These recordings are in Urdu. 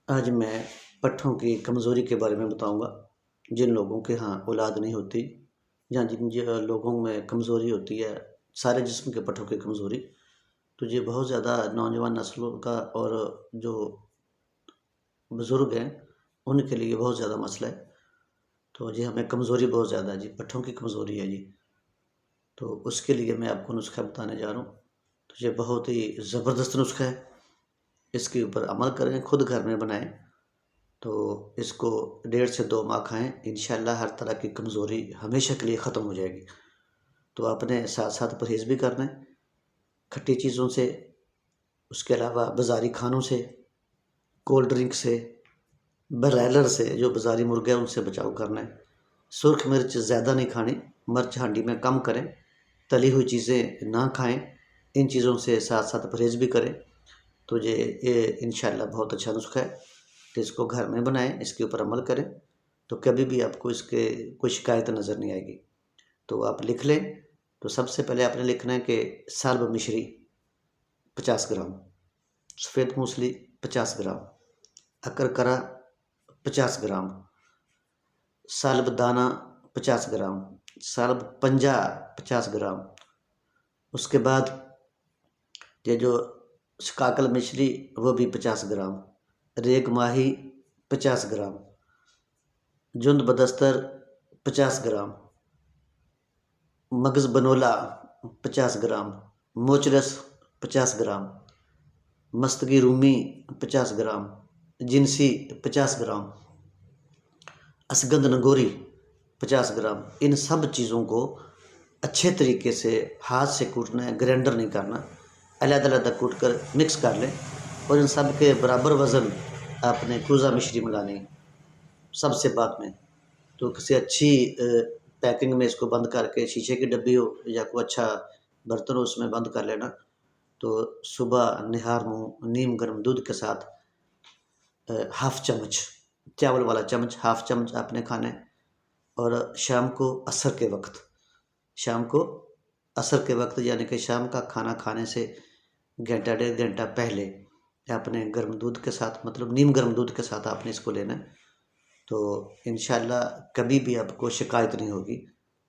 آج میں پٹھوں کی کمزوری کے بارے میں بتاؤں گا۔ جن لوگوں کے ہاں اولاد نہیں ہوتی یا جن لوگوں میں کمزوری ہوتی ہے، سارے جسم کے پٹھوں کی کمزوری، تو یہ بہت زیادہ نوجوان نسلوں کا اور جو بزرگ ہیں ان کے لیے بہت زیادہ مسئلہ ہے۔ تو جی ہمیں کمزوری بہت زیادہ ہے، جی پٹھوں کی کمزوری ہے جی۔ تو اس کے لیے میں آپ کو نسخہ بتانے جا رہا ہوں۔ تو یہ بہت ہی زبردست نسخہ ہے، اس کے اوپر عمل کریں، خود گھر میں بنائیں، تو اس کو 1.5 سے 2 ماہ کھائیں، انشاءاللہ ہر طرح کی کمزوری ہمیشہ کے لیے ختم ہو جائے گی۔ تو اپنے ساتھ ساتھ پرہیز بھی کرنا ہے کھٹی چیزوں سے، اس کے علاوہ بازاری کھانوں سے، کولڈ ڈرنک سے، برائلر سے، جو بازاری مرغے ہیں ان سے بچاؤ کرنا ہے۔ سرخ مرچ زیادہ نہیں کھانی، مرچ ہانڈی میں کم کریں، تلی ہوئی چیزیں نہ کھائیں، ان چیزوں سے ساتھ ساتھ پرہیز بھی کریں۔ تو یہ انشاءاللہ بہت اچھا نسخہ ہے، تو اس کو گھر میں بنائیں، اس کے اوپر عمل کریں، تو کبھی بھی آپ کو اس کے کوئی شکایت نظر نہیں آئے گی۔ تو آپ لکھ لیں۔ تو سب سے پہلے آپ نے لکھنا ہے کہ سالب مشری 50 گرام، سفید موسلی 50 گرام، اکرکرا 50 گرام، سالب دانہ 50 گرام، سالب پنجہ 50 گرام، اس کے بعد یہ جو شکاکل مشری وہ بھی 50 گرام، ریگ ماہی 50 گرام، جند بدستر 50 گرام، مغز بنولا 50 گرام، موچرس 50 گرام، مستگی رومی 50 گرام، جنسی 50 گرام، اسگند نگوری 50 گرام۔ ان سب چیزوں کو اچھے طریقے سے ہاتھ سے کوٹنا ہے، گرینڈر نہیں کرنا، علیحدہ علیحدہ کوٹ کر مکس کر لیں، اور ان سب کے برابر وزن آپ نے کوزہ مشری ملانی ہے سب سے بعد میں۔ تو کسی اچھی پیکنگ میں اس کو بند کر کے، شیشے کی ڈبی ہو یا کوئی اچھا برتن ہو اس میں بند کر لینا۔ تو صبح نہار منہ نیم گرم دودھ کے ساتھ ہاف چمچ، چاول والا چمچ، ہاف چمچ آپ نے کھانا ہے، اور شام کو عصر کے وقت، شام کو عصر کے وقت یعنی کہ شام کا کھانا کھانے سے گھنٹہ 1.5 گھنٹہ پہلے آپ نے گرم دودھ کے ساتھ، مطلب نیم گرم دودھ کے ساتھ آپ نے اس کو لینا ہے۔ تو انشاءاللہ کبھی بھی آپ کو شکایت نہیں ہوگی،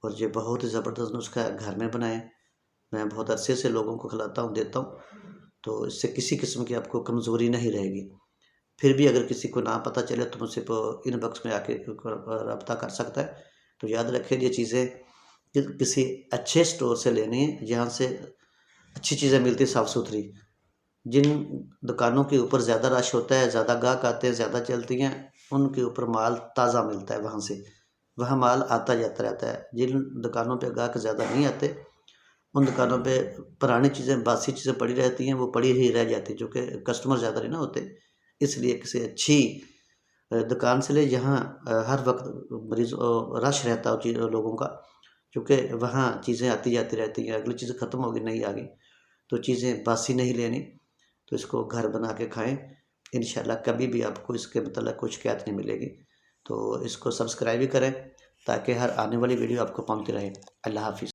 اور یہ بہت ہی زبردست نسخہ ہے، گھر میں بنائیں۔ میں بہت عرصے سے لوگوں کو کھلاتا ہوں، دیتا ہوں، تو اس سے کسی قسم کی آپ کو کمزوری نہیں رہے گی۔ پھر بھی اگر کسی کو نہ پتہ چلے تو مجھ سے ان باکس میں آ کے رابطہ کر سکتا ہے۔ تو یاد رکھیں یہ چیزیں کسی اچھے سٹور سے لینی ہے، جہاں سے اچھی چیزیں ملتی، صاف ستھری۔ جن دکانوں کے اوپر زیادہ رش ہوتا ہے، زیادہ گاہک آتے ہیں، زیادہ چلتی ہیں، ان کے اوپر مال تازہ ملتا ہے، وہاں سے وہاں مال آتا جاتا رہتا ہے۔ جن دکانوں پہ گاہک زیادہ نہیں آتے، ان دکانوں پہ پرانی چیزیں، باسی چیزیں پڑی رہتی ہیں، وہ پڑی ہی رہ جاتی، جو کہ کسٹمر زیادہ نہیں نہ ہوتے۔ اس لیے کسی اچھی دکان سے لے جہاں ہر وقت مریض رش رہتا ہو لوگوں کا، کیونکہ وہاں چیزیں آتی جاتی رہتی ہیں، اگلی چیزیں ختم ہوگی نہیں آگی، تو چیزیں باسی نہیں لینی۔ تو اس کو گھر بنا کے کھائیں، انشاءاللہ کبھی بھی آپ کو اس کے متعلق کوئی شکایت نہیں ملے گی۔ تو اس کو سبسکرائب بھی کریں تاکہ ہر آنے والی ویڈیو آپ کو پہنچتی رہے۔ اللہ حافظ۔